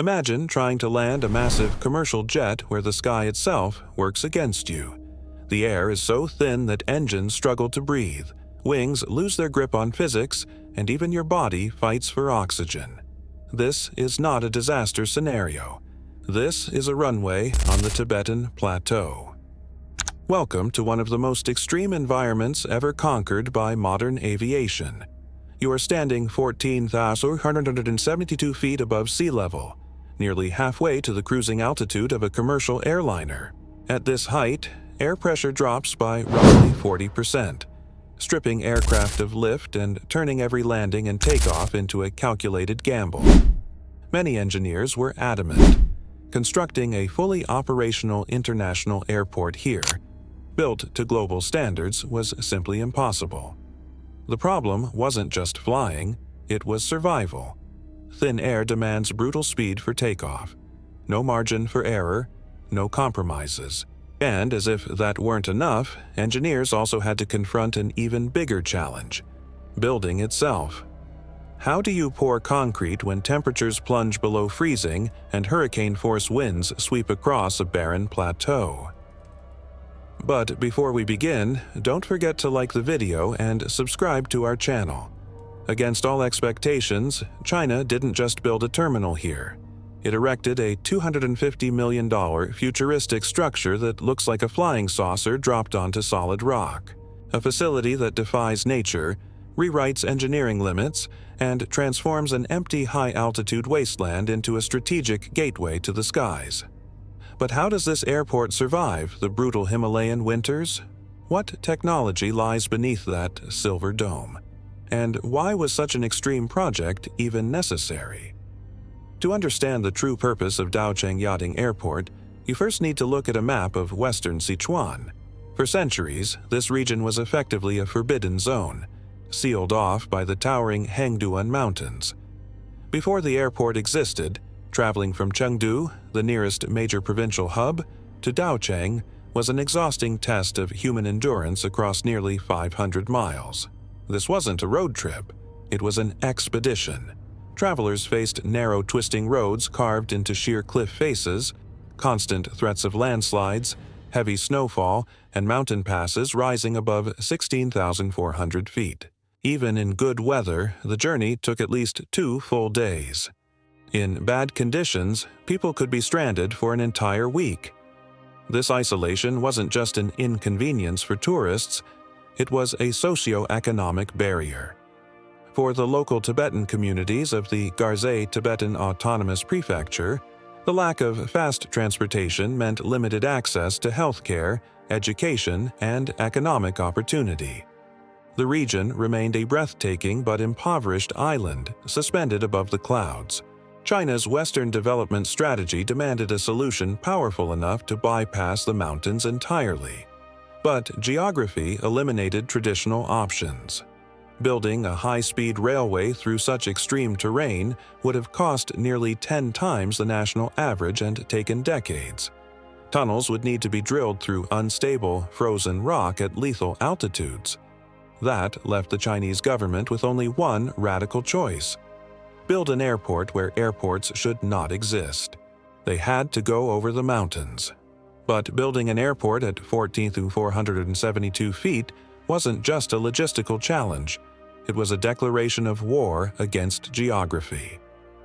Imagine trying to land a massive commercial jet where the sky itself works against you. The air is so thin that engines struggle to breathe, wings lose their grip on physics, and even your body fights for oxygen. This is not a disaster scenario. This is a runway on the Tibetan Plateau. Welcome to one of the most extreme environments ever conquered by modern aviation. You are standing 14,172 feet above sea level, nearly halfway to the cruising altitude of a commercial airliner. At this height, air pressure drops by roughly 40%, stripping aircraft of lift and turning every landing and takeoff into a calculated gamble. Many engineers were adamant. Constructing a fully operational international airport here, built to global standards, was simply impossible. The problem wasn't just flying, it was survival. Thin air demands brutal speed for takeoff. No margin for error, no compromises. And as if that weren't enough, engineers also had to confront an even bigger challenge: building itself. How do you pour concrete when temperatures plunge below freezing and hurricane-force winds sweep across a barren plateau? But before we begin, don't forget to like the video and subscribe to our channel. Against all expectations, China didn't just build a terminal here. It erected a $250 million futuristic structure that looks like a flying saucer dropped onto solid rock. A facility that defies nature, rewrites engineering limits, and transforms an empty high-altitude wasteland into a strategic gateway to the skies. But how does this airport survive the brutal Himalayan winters? What technology lies beneath that silver dome? And why was such an extreme project even necessary? To understand the true purpose of Daocheng Yading Airport, you first need to look at a map of western Sichuan. For centuries, this region was effectively a forbidden zone, sealed off by the towering Hengduan Mountains. Before the airport existed, traveling from Chengdu, the nearest major provincial hub, to Daocheng was an exhausting test of human endurance across nearly 500 miles. This wasn't a road trip, it was an expedition. Travelers faced narrow, twisting roads carved into sheer cliff faces, constant threats of landslides, heavy snowfall, and mountain passes rising above 16,400 feet. Even in good weather, the journey took at least 2 full days. In bad conditions, people could be stranded for an entire week. This isolation wasn't just an inconvenience for tourists, it was a socio-economic barrier. For the local Tibetan communities of the Garzei Tibetan Autonomous Prefecture, the lack of fast transportation meant limited access to healthcare, education, and economic opportunity. The region remained a breathtaking but impoverished island suspended above the clouds. China's Western development strategy demanded a solution powerful enough to bypass the mountains entirely. But geography eliminated traditional options. Building a high-speed railway through such extreme terrain would have cost nearly 10 times the national average and taken decades. Tunnels would need to be drilled through unstable, frozen rock at lethal altitudes. That left the Chinese government with only one radical choice: build an airport where airports should not exist. They had to go over the mountains. But building an airport at 14,472 feet wasn't just a logistical challenge. It was a declaration of war against geography.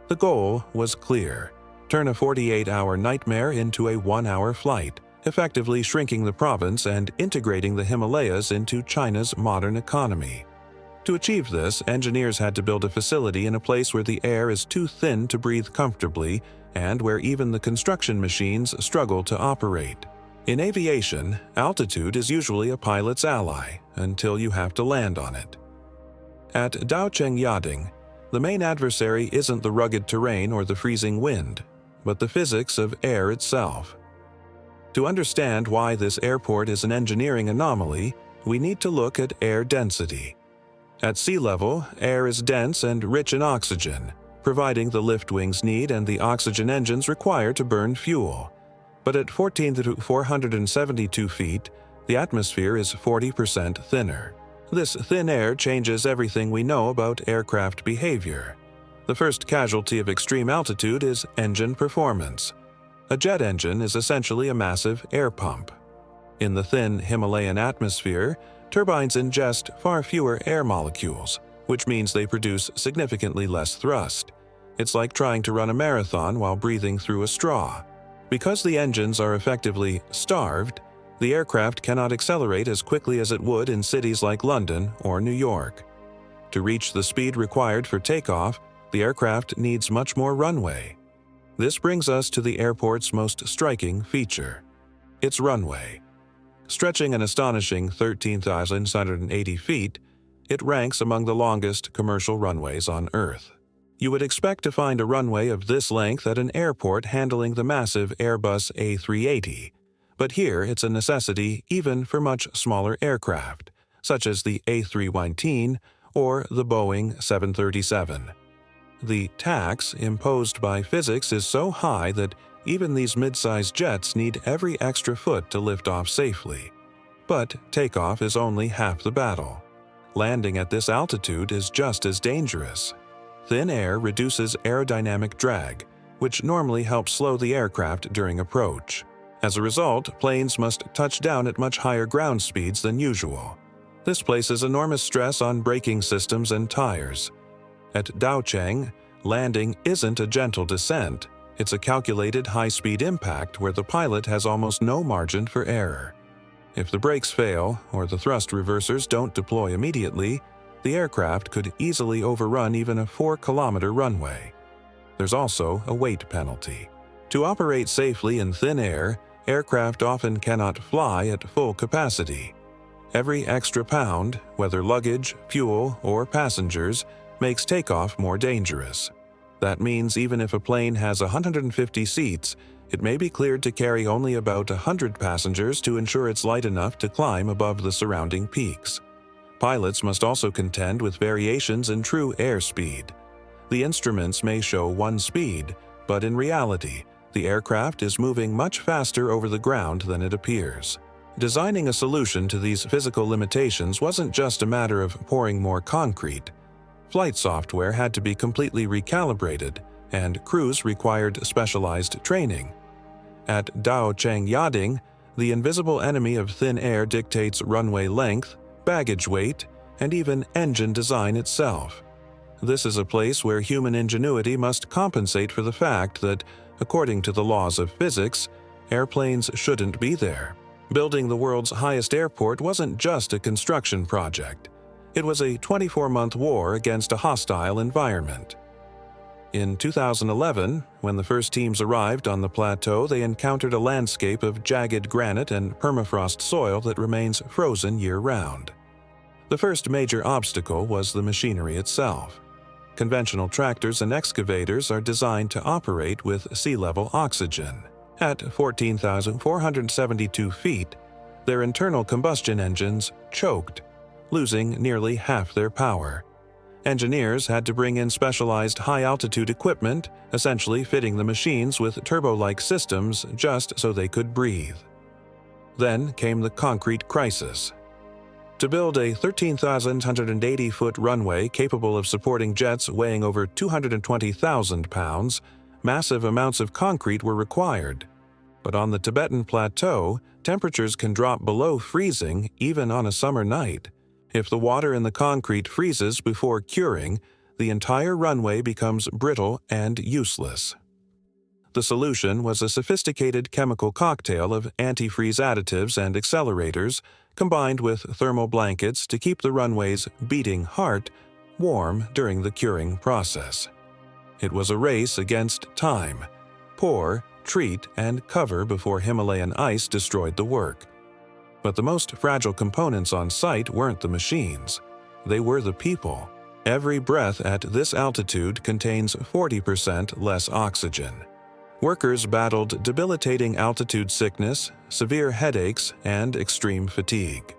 The goal was clear: turn a 48-hour nightmare into a 1-hour flight, effectively shrinking the province and integrating the Himalayas into China's modern economy. To achieve this, engineers had to build a facility in a place where the air is too thin to breathe comfortably and where even the construction machines struggle to operate. In aviation, altitude is usually a pilot's ally until you have to land on it. At Daocheng Yading, the main adversary isn't the rugged terrain or the freezing wind, but the physics of air itself. To understand why this airport is an engineering anomaly, we need to look at air density. At sea level, air is dense and rich in oxygen, providing the lift wings need and the oxygen engines require to burn fuel. But at 14,472 feet, the atmosphere is 40% thinner. This thin air changes everything we know about aircraft behavior. The first casualty of extreme altitude is engine performance. A jet engine is essentially a massive air pump. In the thin Himalayan atmosphere, turbines ingest far fewer air molecules, which means they produce significantly less thrust. It's like trying to run a marathon while breathing through a straw. Because the engines are effectively starved, the aircraft cannot accelerate as quickly as it would in cities like London or New York. To reach the speed required for takeoff, the aircraft needs much more runway. This brings us to the airport's most striking feature: its runway. Stretching an astonishing 13,680 feet, it ranks among the longest commercial runways on Earth. You would expect to find a runway of this length at an airport handling the massive Airbus A380, but here it's a necessity even for much smaller aircraft, such as the A319 or the Boeing 737. The tax imposed by physics is so high that even these mid-sized jets need every extra foot to lift off safely. But takeoff is only half the battle. Landing at this altitude is just as dangerous. Thin air reduces aerodynamic drag, which normally helps slow the aircraft during approach. As a result, planes must touch down at much higher ground speeds than usual. This places enormous stress on braking systems and tires. At Daocheng, landing isn't a gentle descent. It's a calculated high-speed impact where the pilot has almost no margin for error. If the brakes fail or the thrust reversers don't deploy immediately, the aircraft could easily overrun even a 4-kilometer runway. There's also a weight penalty. To operate safely in thin air, aircraft often cannot fly at full capacity. Every extra pound, whether luggage, fuel, or passengers, makes takeoff more dangerous. That means even if a plane has 150 seats, it may be cleared to carry only about 100 passengers to ensure it's light enough to climb above the surrounding peaks. Pilots must also contend with variations in true airspeed. The instruments may show one speed, but in reality, the aircraft is moving much faster over the ground than it appears. Designing a solution to these physical limitations wasn't just a matter of pouring more concrete. Flight software had to be completely recalibrated, and crews required specialized training. At Daocheng Yading, the invisible enemy of thin air dictates runway length, baggage weight, and even engine design itself. This is a place where human ingenuity must compensate for the fact that, according to the laws of physics, airplanes shouldn't be there. Building the world's highest airport wasn't just a construction project. It was a 24-month war against a hostile environment. In 2011, when the first teams arrived on the plateau, they encountered a landscape of jagged granite and permafrost soil that remains frozen year-round. The first major obstacle was the machinery itself. Conventional tractors and excavators are designed to operate with sea-level oxygen. At 14,472 feet, their internal combustion engines choked, losing nearly half their power. Engineers had to bring in specialized high-altitude equipment, essentially fitting the machines with turbo-like systems just so they could breathe. Then came the concrete crisis. To build a 13,180-foot runway capable of supporting jets weighing over 220,000 pounds, massive amounts of concrete were required. But on the Tibetan Plateau, temperatures can drop below freezing even on a summer night. If the water in the concrete freezes before curing, the entire runway becomes brittle and useless. The solution was a sophisticated chemical cocktail of antifreeze additives and accelerators, combined with thermal blankets to keep the runway's beating heart warm during the curing process. It was a race against time. Pour, treat, and cover before Himalayan ice destroyed the work. But the most fragile components on site weren't the machines. They were the people. Every breath at this altitude contains 40% less oxygen. Workers battled debilitating altitude sickness, severe headaches, and extreme fatigue.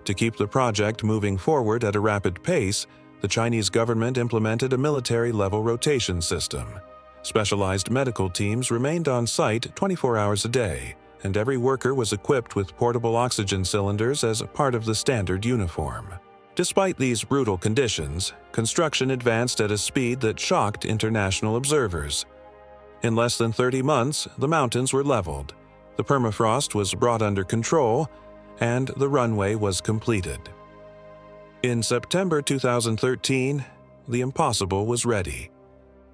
To keep the project moving forward at a rapid pace, the Chinese government implemented a military-level rotation system. Specialized medical teams remained on site 24 hours a day, and every worker was equipped with portable oxygen cylinders as part of the standard uniform. Despite these brutal conditions, construction advanced at a speed that shocked international observers. In less than 30 months, the mountains were leveled, the permafrost was brought under control, and the runway was completed. In September 2013, the impossible was ready.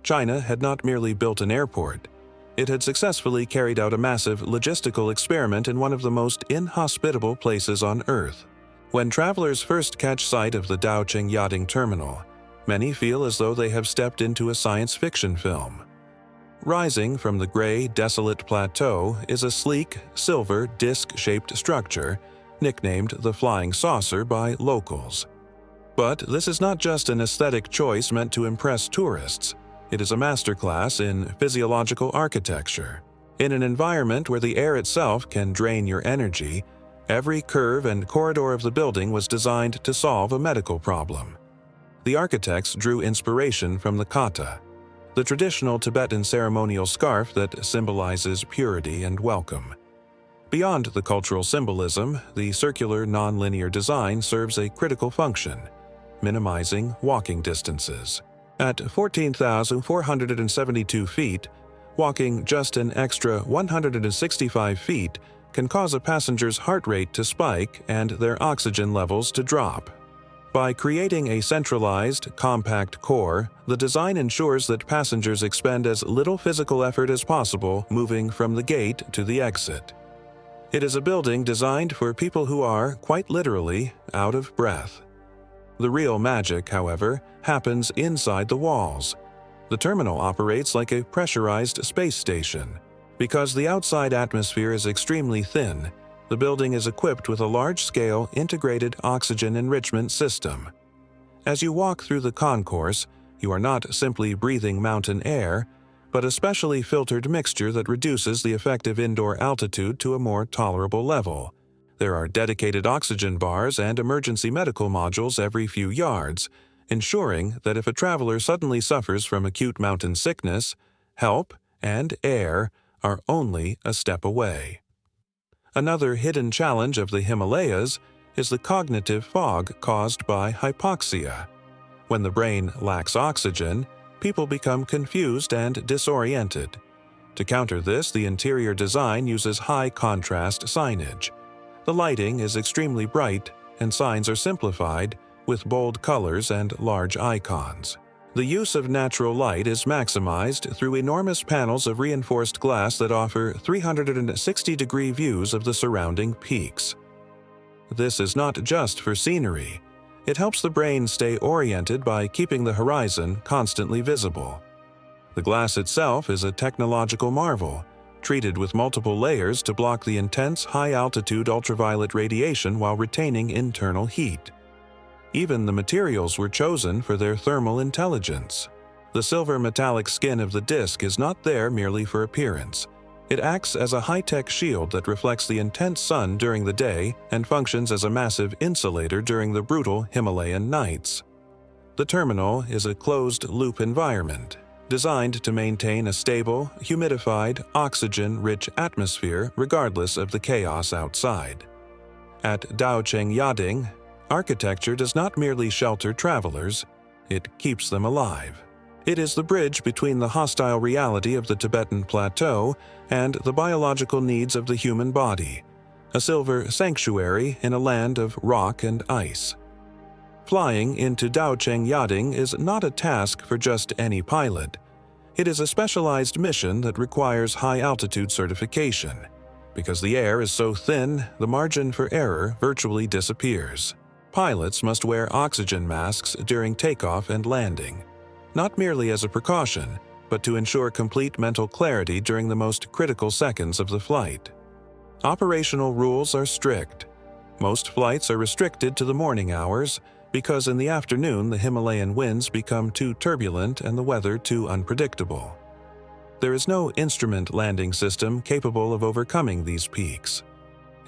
China had not merely built an airport, it had successfully carried out a massive logistical experiment in one of the most inhospitable places on Earth. When travelers first catch sight of the Daocheng Yachting Terminal, many feel as though they have stepped into a science fiction film. Rising from the gray, desolate plateau is a sleek, silver, disc-shaped structure, nicknamed the Flying Saucer by locals. But this is not just an aesthetic choice meant to impress tourists. It is a masterclass in physiological architecture. In an environment where the air itself can drain your energy, every curve and corridor of the building was designed to solve a medical problem. The architects drew inspiration from the kata, the traditional Tibetan ceremonial scarf that symbolizes purity and welcome. Beyond the cultural symbolism, the circular non-linear design serves a critical function, minimizing walking distances. At 14,472 feet, walking just an extra 165 feet can cause a passenger's heart rate to spike and their oxygen levels to drop. By creating a centralized, compact core, the design ensures that passengers expend as little physical effort as possible moving from the gate to the exit. It is a building designed for people who are, quite literally, out of breath. The real magic, however, happens inside the walls. The terminal operates like a pressurized space station. Because the outside atmosphere is extremely thin, the building is equipped with a large-scale integrated oxygen enrichment system. As you walk through the concourse, you are not simply breathing mountain air, but a specially filtered mixture that reduces the effective indoor altitude to a more tolerable level. There are dedicated oxygen bars and emergency medical modules every few yards, ensuring that if a traveler suddenly suffers from acute mountain sickness, help and air are only a step away. Another hidden challenge of the Himalayas is the cognitive fog caused by hypoxia. When the brain lacks oxygen, people become confused and disoriented. To counter this, the interior design uses high-contrast signage. The lighting is extremely bright, and signs are simplified, with bold colors and large icons. The use of natural light is maximized through enormous panels of reinforced glass that offer 360-degree views of the surrounding peaks. This is not just for scenery. It helps the brain stay oriented by keeping the horizon constantly visible. The glass itself is a technological marvel, treated with multiple layers to block the intense high-altitude ultraviolet radiation while retaining internal heat. Even the materials were chosen for their thermal intelligence. The silver metallic skin of the disc is not there merely for appearance. It acts as a high-tech shield that reflects the intense sun during the day and functions as a massive insulator during the brutal Himalayan nights. The terminal is a closed-loop environment, designed to maintain a stable, humidified, oxygen-rich atmosphere regardless of the chaos outside. At Daocheng Yachting, architecture does not merely shelter travelers, it keeps them alive. It is the bridge between the hostile reality of the Tibetan plateau and the biological needs of the human body, a silver sanctuary in a land of rock and ice. Flying into Daocheng Yachting is not a task for just any pilot. It is a specialized mission that requires high-altitude certification. Because the air is so thin, the margin for error virtually disappears. Pilots must wear oxygen masks during takeoff and landing, not merely as a precaution, but to ensure complete mental clarity during the most critical seconds of the flight. Operational rules are strict. Most flights are restricted to the morning hours because in the afternoon the Himalayan winds become too turbulent and the weather too unpredictable. There is no instrument landing system capable of overcoming these peaks.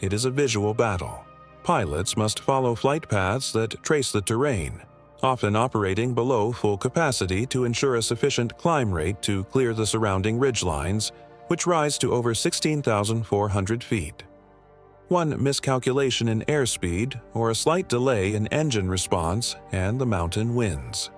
It is a visual battle. Pilots must follow flight paths that trace the terrain, often operating below full capacity to ensure a sufficient climb rate to clear the surrounding ridgelines, which rise to over 16,400 feet. One miscalculation in airspeed or a slight delay in engine response and the mountain wins.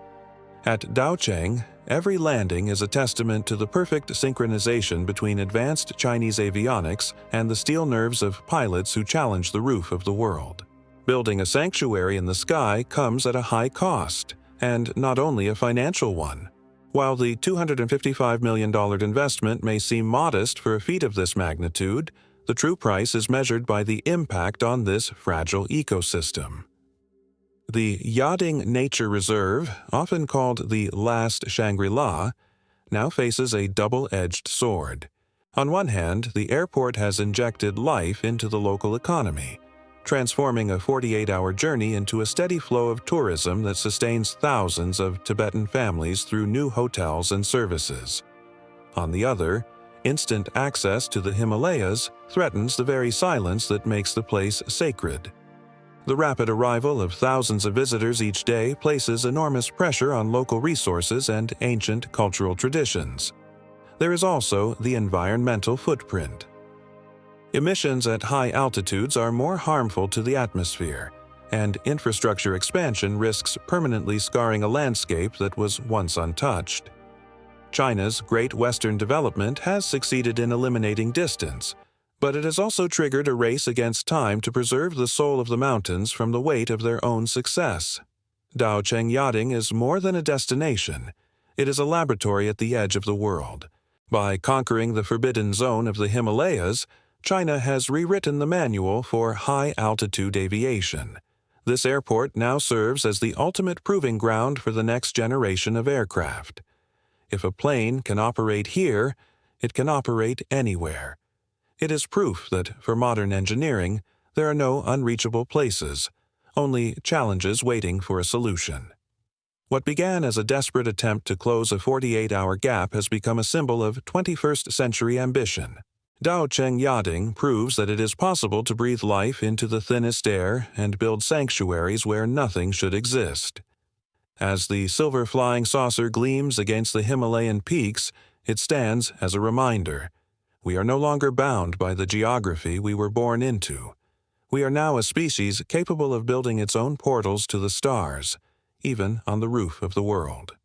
At Daocheng, every landing is a testament to the perfect synchronization between advanced Chinese avionics and the steel nerves of pilots who challenge the roof of the world. Building a sanctuary in the sky comes at a high cost, and not only a financial one. While the $255 million investment may seem modest for a feat of this magnitude, the true price is measured by the impact on this fragile ecosystem. The Yading Nature Reserve, often called the Last Shangri-La, now faces a double-edged sword. On one hand, the airport has injected life into the local economy, transforming a 48-hour journey into a steady flow of tourism that sustains thousands of Tibetan families through new hotels and services. On the other, instant access to the Himalayas threatens the very silence that makes the place sacred. The rapid arrival of thousands of visitors each day places enormous pressure on local resources and ancient cultural traditions. There is also the environmental footprint. Emissions at high altitudes are more harmful to the atmosphere, and infrastructure expansion risks permanently scarring a landscape that was once untouched. China's Great Western Development has succeeded in eliminating distance, but it has also triggered a race against time to preserve the soul of the mountains from the weight of their own success. Daocheng Yading is more than a destination. It is a laboratory at the edge of the world. By conquering the forbidden zone of the Himalayas, China has rewritten the manual for high-altitude aviation. This airport now serves as the ultimate proving ground for the next generation of aircraft. If a plane can operate here, it can operate anywhere. It is proof that, for modern engineering, there are no unreachable places, only challenges waiting for a solution. What began as a desperate attempt to close a 48-hour gap has become a symbol of 21st-century ambition. Daocheng Yading proves that it is possible to breathe life into the thinnest air and build sanctuaries where nothing should exist. As the silver flying saucer gleams against the Himalayan peaks, it stands as a reminder. We are no longer bound by the geography we were born into. We are now a species capable of building its own portals to the stars, even on the roof of the world.